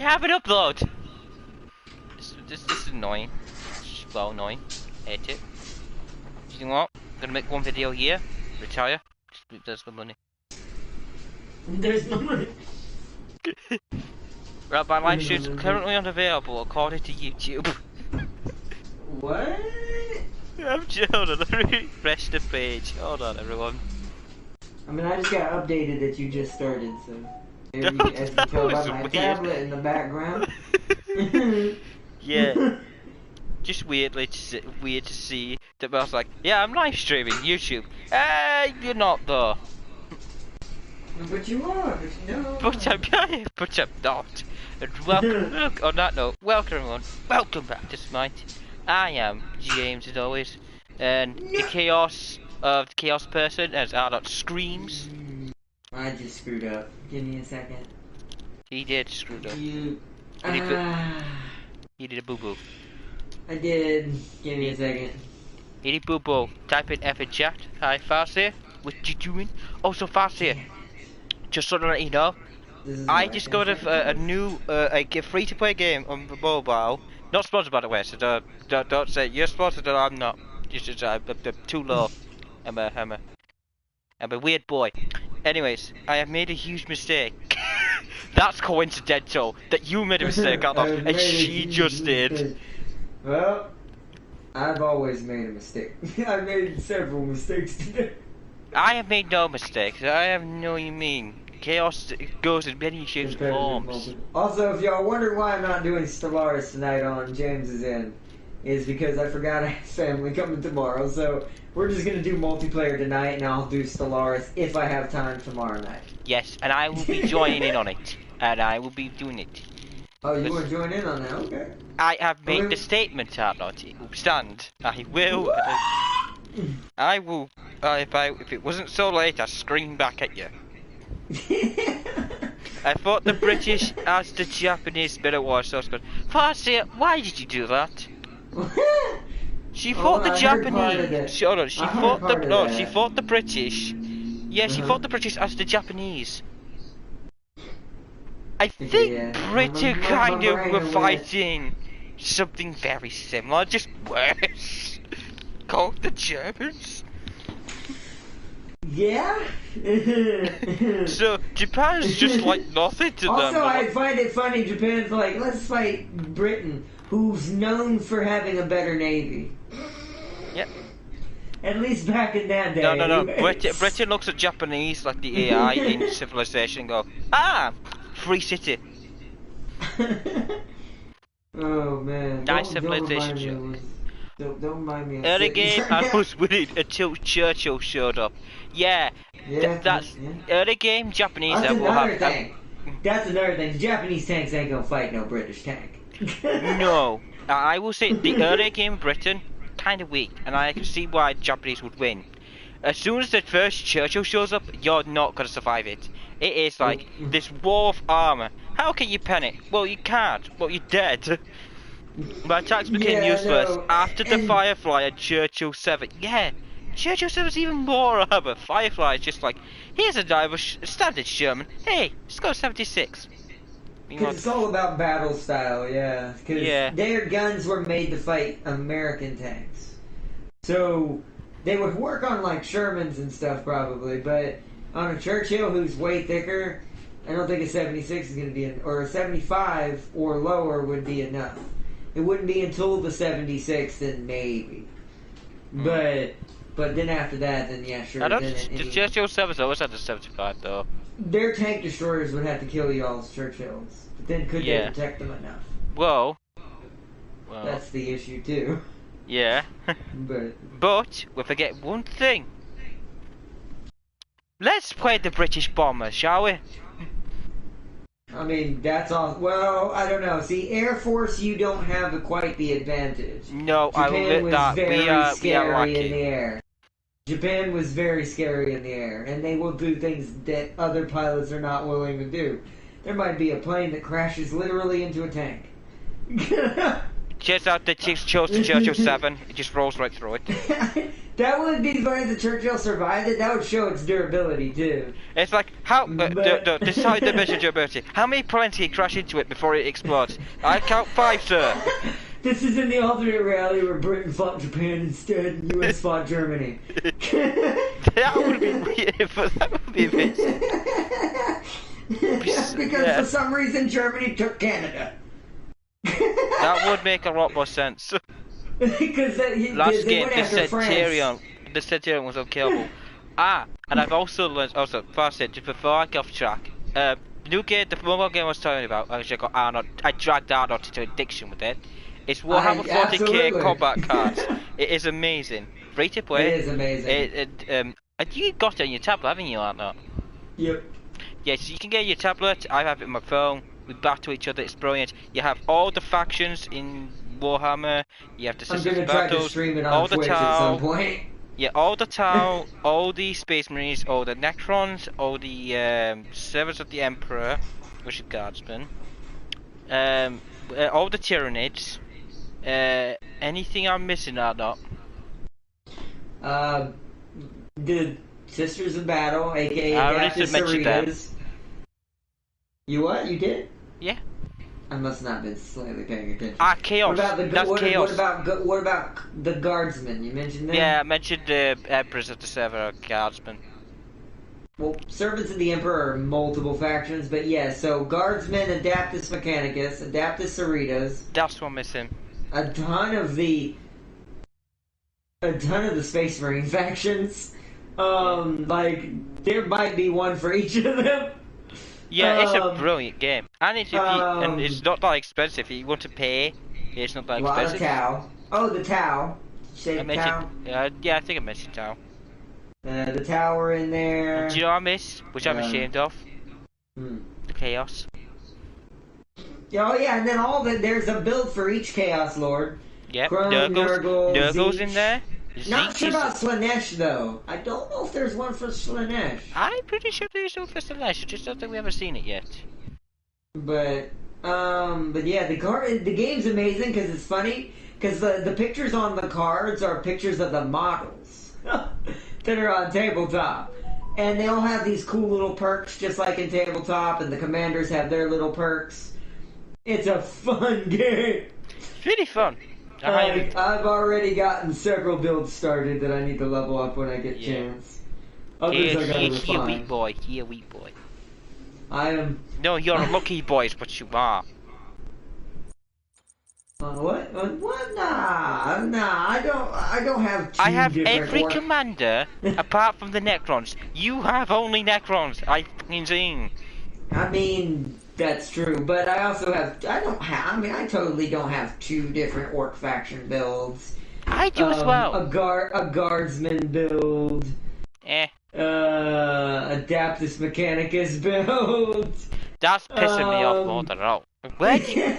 You haven't upload. This is annoying. Well, annoying. Hate it. You know what? I'm gonna make one video here. Retire. There's no money. There's no money. Right, my live stream's currently unavailable according to YouTube. What? I'm hold on, let me refresh the page. Hold on, everyone. I mean, I just got updated that you just started, so. As you can tell by my tablet in the background. Yeah. Just weird to see that I was like, yeah, I'm live streaming YouTube. You're not though. But you are. No. But I'm not. And welcome. On that note, welcome everyone. Welcome back to Smite. I am James as always, and the chaos of the chaos person as Ardot screams. I just screwed up. Give me a second. He did screw up. You. He did a boo boo. I did. Give me a second. He did boo boo. Type in F in chat. Hi, Farseer. What you doing? Also, Farseer. Just so to let you know, I just got a new free to play game on the mobile. Not sponsored by the way, so don't say you're sponsored or I'm not. Just I'm too low. I'm a weird boy. Anyways, I have made a huge mistake. That's coincidental that you made a mistake, Ardot, and she just did. Well, I've always made a mistake. I've made several mistakes today. I have made no mistakes. I have no you mean. Chaos goes in many shapes and forms. Also, if y'all wonder why I'm not doing Stellaris tonight on James's end, is because I forgot I have family coming tomorrow. So we're just gonna do multiplayer tonight, and I'll do Stellaris if I have time tomorrow night. Yes, and I will be joining in on it, and I will be doing it. Oh, you want to join in on that? Okay. I have made the statement, Ardot. It will stand. I will. I will. If it wasn't so late, I'd scream back at you. I thought the British asked the Japanese better war, so I was going, Farseer, why did you do that? She fought the Japanese. She fought the British. Yeah, she fought the British as the Japanese. I think Britain kind of were fighting something very similar, just worse. Called the Germans. Yeah. So Japan's just like nothing to them. Also, I find it funny. Japan's like, let's fight Britain, who's known for having a better navy. Yep. At least back in that day. No. Britain looks at Japanese like the AI in Civilization and go, free city. Oh man. Nice Civilization joke. Don't mind me. Early game, I was winning until Churchill showed up. Yeah, that's early game Japanese. That's another thing. That's another thing. The Japanese tanks ain't gonna fight no British tank. No, I will say the early game Britain kind of weak, and I can see why Japanese would win. As soon as the first Churchill shows up, you're not gonna survive it. It is like this wall of armor. How can you pen it? Well, you can't. Well, you're dead. My attacks became useless after the Firefly and Churchill 7. Yeah, Churchill 7's even more armor. Firefly is just like, here's a standard Sherman. Hey, let's go 76. Because it's all about battle style, yeah. Because their guns were made to fight American tanks. So they would work on like Shermans and stuff probably, but on a Churchill who's way thicker, I don't think a 76 is going to be, or a 75 or lower would be enough. It wouldn't be until the 76, then maybe. But then after that, then yeah, sure. The Churchill 7's always had the 75 though. Their tank destroyers would have to kill y'all's Churchills. But then could they protect them enough? Well, that's the issue too. Yeah. But we forget one thing. Let's play the British bombers, shall we? I mean, that's all. Well, I don't know. See, Air Force, you don't have quite the advantage. No, Japan I will admit that. We are lucky. In the air. Japan was very scary in the air, and they will do things that other pilots are not willing to do. There might be a plane that crashes literally into a tank. Turns out the chicks chose the Churchill 7. It just rolls right through it. That would be funny if the Churchill survived it. That would show its durability, too. It's like, how... this is how they measure durability. How many planes can you crash into it before it explodes? I count 5, sir. This is in the alternate reality where Britain fought Japan instead and US fought Germany. That would be weird, but that would be amazing. Because for some reason Germany took Canada. That would make a lot more sense. Because last game, the Centurion was unkillable. And I've also learned, first just before I get off track, new game, the mobile game I was talking about, I dragged Arnold into addiction with it. It's Warhammer 40k combat cards. It is amazing. Free to play. It is amazing. You got it on your tablet, haven't you, Arnold? Yep. Yeah, so you can get your tablet, I have it on my phone, we battle each other, it's brilliant. You have all the factions in Warhammer, you have the systems of battles, all the Tau, yeah, all the Tau, all the Space Marines, all the Necrons, all the Servants of the Emperor, which is Guardsmen, all the Tyranids, anything I'm missing or not? The Sisters of Battle, aka I already mentioned them. You what? You did? Yeah. I must not have been slightly paying attention. Chaos. Chaos. What about the Guardsmen? You mentioned them? Yeah, I mentioned the Emperors of the Server Guardsmen. Well, Servants of the Emperor are multiple factions, but yeah, so Guardsmen, Adaptus Mechanicus, Adaptus Cerritos. That's what missing. A ton of the Space Marine factions. Like, there might be one for each of them. Yeah, it's a brilliant game. And it's, and it's not that expensive. If you want to pay, it's not that expensive. A lot of Tau. Oh, the Tau. Did you say Tau? Yeah, I think I mentioned Tau. The tower in there. Do you know what I missed? Which I'm ashamed of? The Chaos. Oh yeah, and then there's a build for each Chaos Lord. Yep, Nurgle's in there. Not sure about Slanesh though. I don't know if there's one for Slanesh. I'm pretty sure there's one for Slanesh. I just don't think we ever seen it yet. But yeah, the game's amazing because it's funny because the pictures on the cards are pictures of the models that are on tabletop, and they all have these cool little perks just like in tabletop, and the commanders have their little perks. It's a fun game. It's really fun. I've already gotten several builds started that I need to level up when I get chance. Others I gotta refine. Weak boy. Here, weak boy. I am. No, you're a lucky boy, is what you are. What? What? Nah. I don't have. I have every commander apart from the Necrons. You have only Necrons. I fucking sing. I mean, that's true, but I also have. I totally don't have two different orc faction builds. I do as well. A guardsman build. Adaptus Mechanicus build. That's pissing me off more than all. Where do you...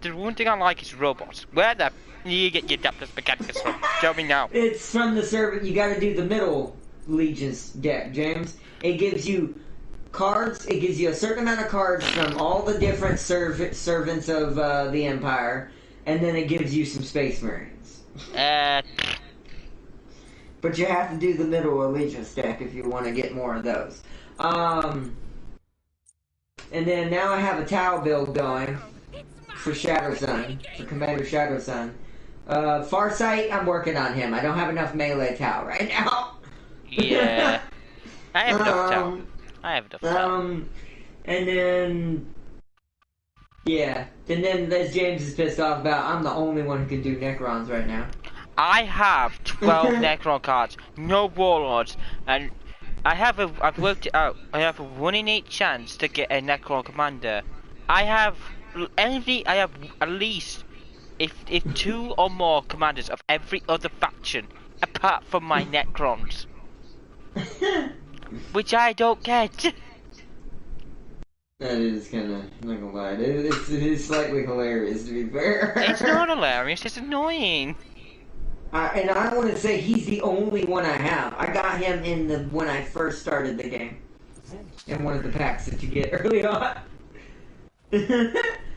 The one thing I like is robots. Where the you get your Adaptus Mechanicus from? Show me now. It's from the servant. You gotta do the middle Legion's deck, James. It gives you cards. It gives you a certain amount of cards from all the different servants of the Empire, and then it gives you some Space Marines. But you have to do the middle Allegiance deck if you want to get more of those. And then now I have a Tau build going for Shadow Sun, for Commander Shadow Sun. Farsight, I'm working on him. I don't have enough melee Tau right now. Yeah. I have enough Tau. And then... Yeah. And then, as James is pissed off about, I'm the only one who can do Necrons right now. I have 12 Necron cards, no Warlords, and I've worked it out. I have a 1 in 8 chance to get a Necron commander. I have at least if 2 or more commanders of every other faction apart from my Necrons, which I don't get. That is kind of, I'm not gonna lie, it is slightly hilarious to be fair. It's not hilarious, it's annoying. And I want to say he's the only one I have. I got him when I first started the game. In one of the packs that you get early on.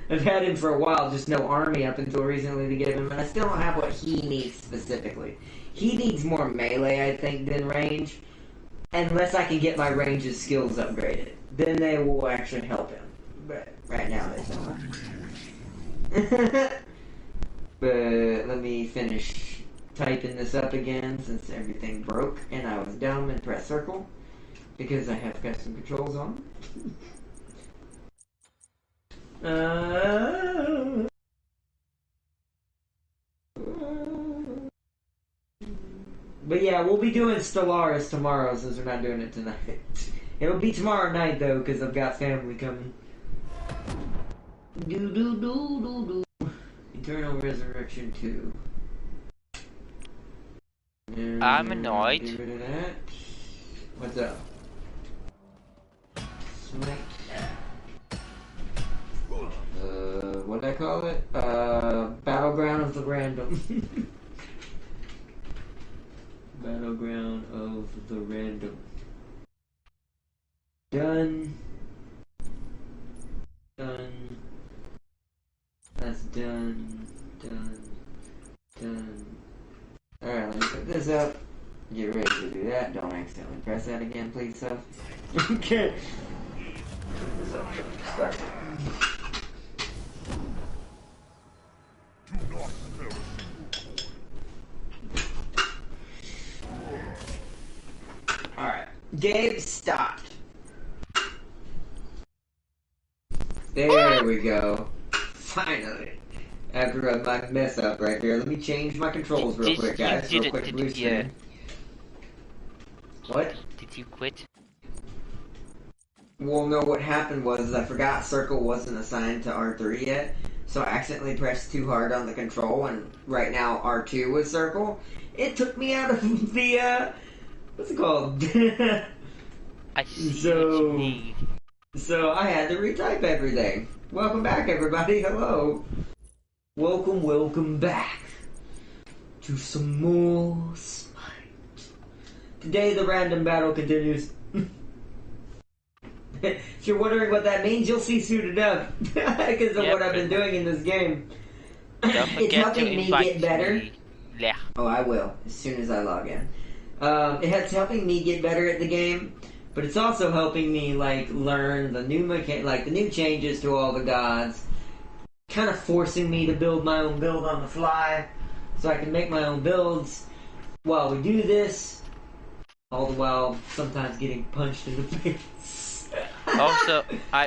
I've had him for a while, just no army up until recently to give him, and I still don't have what he needs specifically. He needs more melee, I think, than range, unless I can get my range's skills upgraded. Then they will actually help him. But right now, they don't. But let me finish typing this up again since everything broke and I was dumb and pressed circle because I have custom controls on. But yeah, we'll be doing Stellaris tomorrow since we're not doing it tonight. It'll be tomorrow night though because I've got family coming. Eternal Resurrection 2. And I'm annoyed. get rid of that. What's up? Smite. What'd I call it? Battleground of the Random. Battleground of the Random. Done. Done. That's done. Done. Alright, let me put this up. Get ready to do that. Don't accidentally press that again, please, so. Okay. Put this up. Start. Alright. Game stopped. There we go. Finally. After my mess up right there. Let me change my controls real quick, guys. Real quick, blue screen. What? Did you quit? Well, no, what happened was I forgot circle wasn't assigned to R3 yet. So I accidentally pressed too hard on the control, and right now R2 was circle. It took me out of the, what's it called? I see what you mean. So I had to retype everything. Welcome back, everybody. Hello. Welcome back to some more Smite. Today the random battle continues. If you're wondering what that means, you'll see suited up because of what I've been doing in this game. It's helping me get better. Yeah. Oh, I will as soon as I log in. It's helping me get better at the game, but it's also helping me like learn the new the new changes to all the gods. Kind of forcing me to build my own build on the fly, so I can make my own builds while we do this. All the while, sometimes getting punched in the face. Also,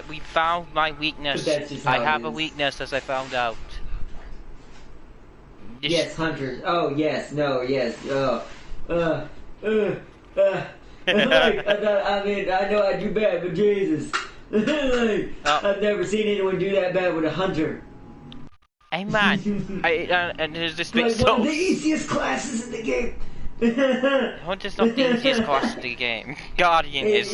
we found my weakness. I have a weakness, as I found out. Yes, hunters. Oh, yes, no, yes. I mean, I know I do bad, but Jesus. I've never seen anyone do that bad with a hunter. Hey man, and there's this big like one of the easiest classes in the game. Hunter's not the easiest class in the game. Guardian is.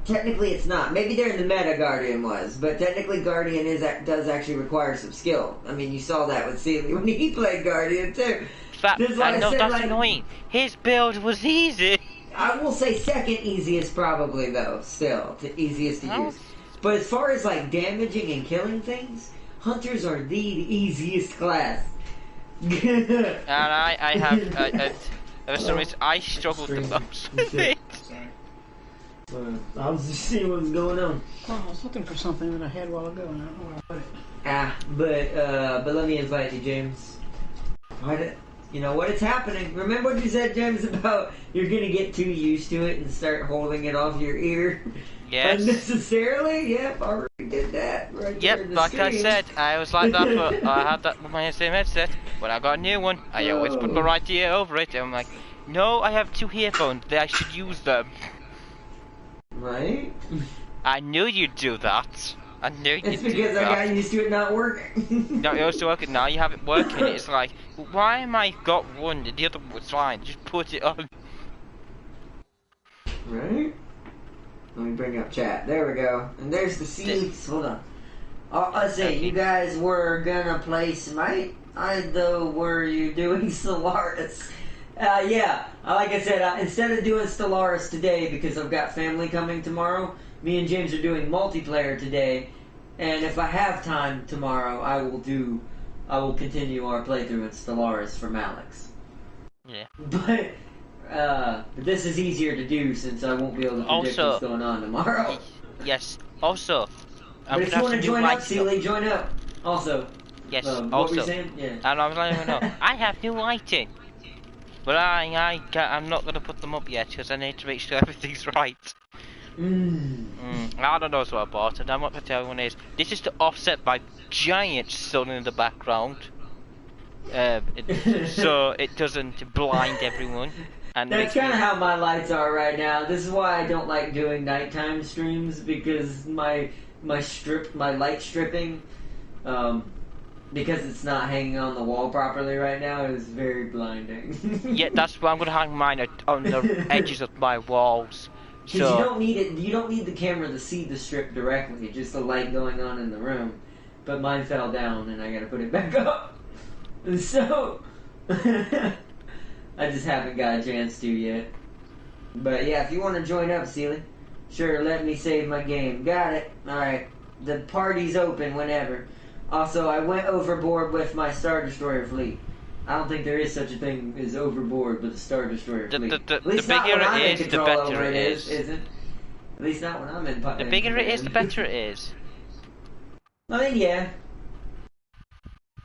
Technically, it's not. Maybe during the meta, Guardian was, but technically, Guardian does actually require some skill. I mean, you saw that with Sealy when he played Guardian too. I know that's annoying. His build was easy. I will say second easiest probably though. Still, the easiest to use. But as far as like damaging and killing things, hunters are the easiest class. And I have for some reason I struggled the most with it. I was just seeing what was going on. Oh, I was looking for something that I had a while ago, and I don't know where I put it. But let me invite you, James. You know what is happening? Remember what you said, James, about you're gonna get too used to it and start holding it off your ear? Yes. Unnecessarily? Yep, I already did that right there in the like screen. I said, I was like that, but I had that with my same headset. When I got a new one, I always put my right ear over it, and I'm like, no, I have two earphones, I should use them. Right? I knew you'd do that. I knew you'd do that. It's because I got used to it not working. No, it was working, now you have it working, it's like, why am I got one, the other one was fine, just put it on. Right? Let me bring up chat. There we go. And there's the seeds. Hold on. Let's see. You guys were gonna play Smite? Were you doing Stellaris? Yeah. Like I said, instead of doing Stellaris today, because I've got family coming tomorrow, me and James are doing multiplayer today. And if I have time tomorrow, I will continue our playthrough in Stellaris from Alex. Yeah. But this is easier to do since I won't be able to predict what's going on tomorrow. Yes. Also, but if you want to join up, Sealy, join up. Also. Yes. What Also. were you saying? Yeah. And I was letting you know, I have new lighting, but I'm not gonna put them up yet because I need to make sure everything's right. I don't know what I bought, and I'm not gonna tell everyone is. This is to offset my giant sun in the background, so it doesn't blind everyone. And that's kind of how my lights are right now. This is why I don't like doing nighttime streams, because my light stripping, because it's not hanging on the wall properly right now, is very blinding. Yeah, that's why I'm gonna hang mine on the edges of my walls. Because you don't need it. You don't need the camera to see the strip directly. Just the light going on in the room. But mine fell down, and I gotta put it back up. And so I just haven't got a chance to yet. But yeah, if you want to join up, Sealy, sure, let me save my game. Got it. Alright. The party's open whenever. Also, I went overboard with my Star Destroyer fleet. I don't think there is such a thing as overboard with a Star Destroyer fleet. The bigger it is, the better it is. Isn't? At least not when I'm in. The bigger it is, the better it is. I mean, yeah.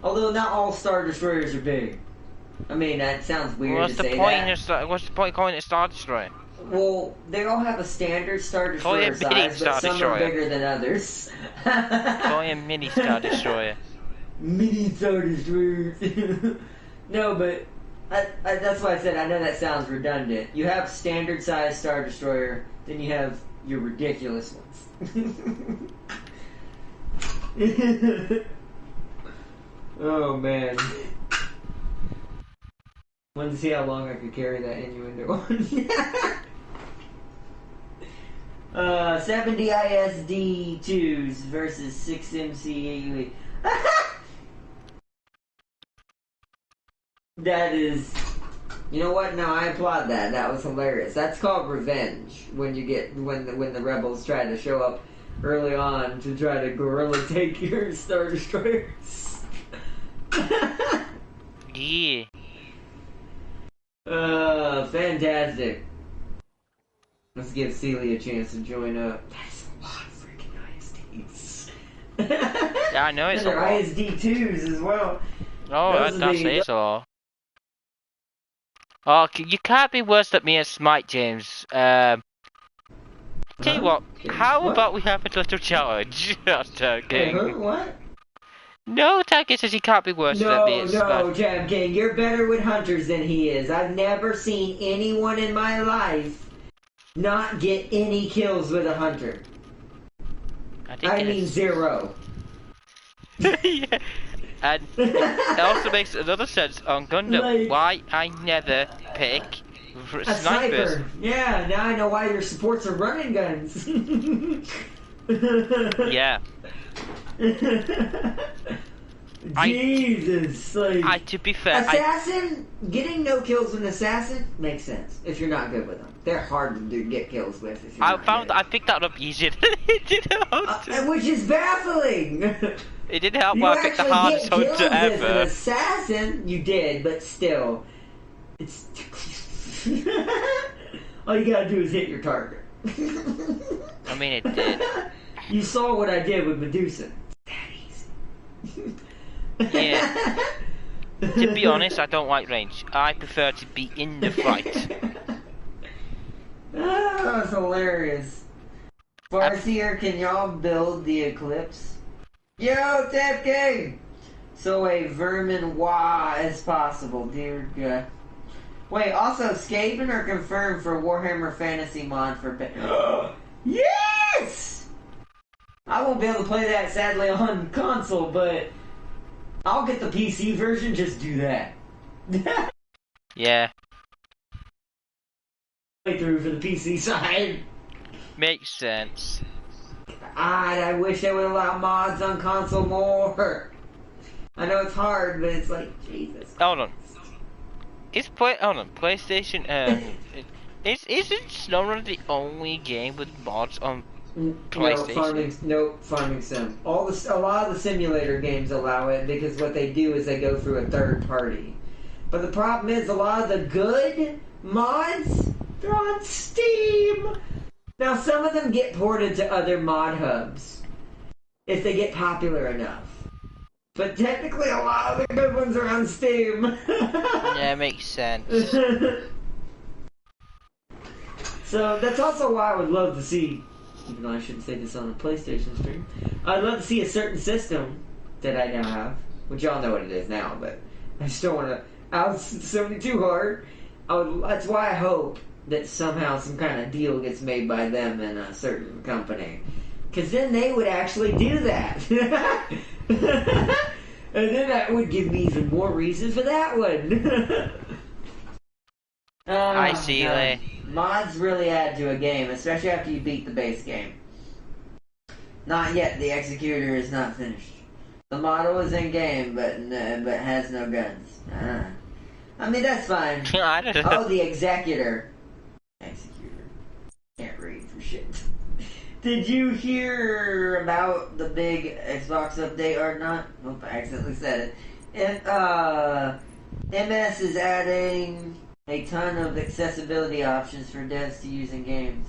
Although not all Star Destroyers are big. I mean, that sounds weird to say that. What's the point of calling it Star Destroyer? Well, they all have a standard Star Destroyer size, but some are bigger than others. Call it a mini Star Destroyer. Mini Star Destroyers. No, but that's why I said I know that sounds redundant. You have standard size Star Destroyer, then you have your ridiculous ones. Oh man. Wanted to see how long I could carry that innuendo on. 70 ISD2s versus 6 MC. That is, you know what? No, I applaud that. That was hilarious. That's called revenge. When you get when the rebels try to show up early on to try to guerrilla take your Star Destroyers. Yeah. Fantastic. Let's give Celia a chance to join up. That's a lot of freaking ISDs. Yeah, I know it's a lot. They're ISD2s as well. Oh, that's all. Oh, you can't be worse than me at Smite, James. Tell you what, how about we have a little challenge? King. What? No, Tiger says he can't be worse than me at Smite. No, Jam King, you're better with hunters than he is. I've never seen anyone in my life not get any kills with a hunter. I mean 0. Yeah. And it also makes another sense on Gundam, like, why I never pick a snipers. Sniper. Yeah, now I know why your supports are running guns. Yeah. Jesus, to be fair, assassin, getting no kills with an assassin makes sense if you're not good with them. They're hard to get kills with. If you're I picked that up easier than it did. Which is baffling. It didn't help when I picked the hardest hunter ever. An assassin, you did, but still, it's all you gotta do is hit your target. I mean, it did. You saw what I did with Medusa. That easy. Yeah. To be honest, I don't like range. I prefer to be in the fight. Oh, that's hilarious. Farseer, can y'all build the Eclipse? Yo, Tap King! So a vermin wah as possible, dear God. Wait, also, Skaven are confirmed for Warhammer Fantasy mod for Yes! I won't be able to play that, sadly, on console, but I'll get the PC version, just do that. Yeah. Playthrough for the PC side. Makes sense. I wish they would allow mods on console more. I know it's hard, but it's like, Jesus. Hold on. PlayStation, isn't SnowRunner the only game with mods on PlayStation. Farming sim. A lot of the simulator games allow it because what they do is they go through a third party. But the problem is a lot of the good mods, they're on Steam. Now some of them get ported to other mod hubs if they get popular enough. But technically a lot of the good ones are on Steam. Yeah, it makes sense. So that's also why I would love to see, even though I shouldn't say this on the PlayStation stream, I'd love to see a certain system that I now have, which y'all know what it is now, but I just don't want to out somebody too hard. That's why I hope that somehow some kind of deal gets made by them and a certain company. Because then they would actually do that. And then that would give me even more reason for that one. I see, Lay. Mods really add to a game, especially after you beat the base game. Not yet, the executor is not finished. The model is in game, but has no guns. I mean, that's fine. I don't know. Oh, the executor. Executor. Can't read for shit. Did you hear about the big Xbox update or not? Oop, I accidentally said it. And, MS is adding a ton of accessibility options for devs to use in games.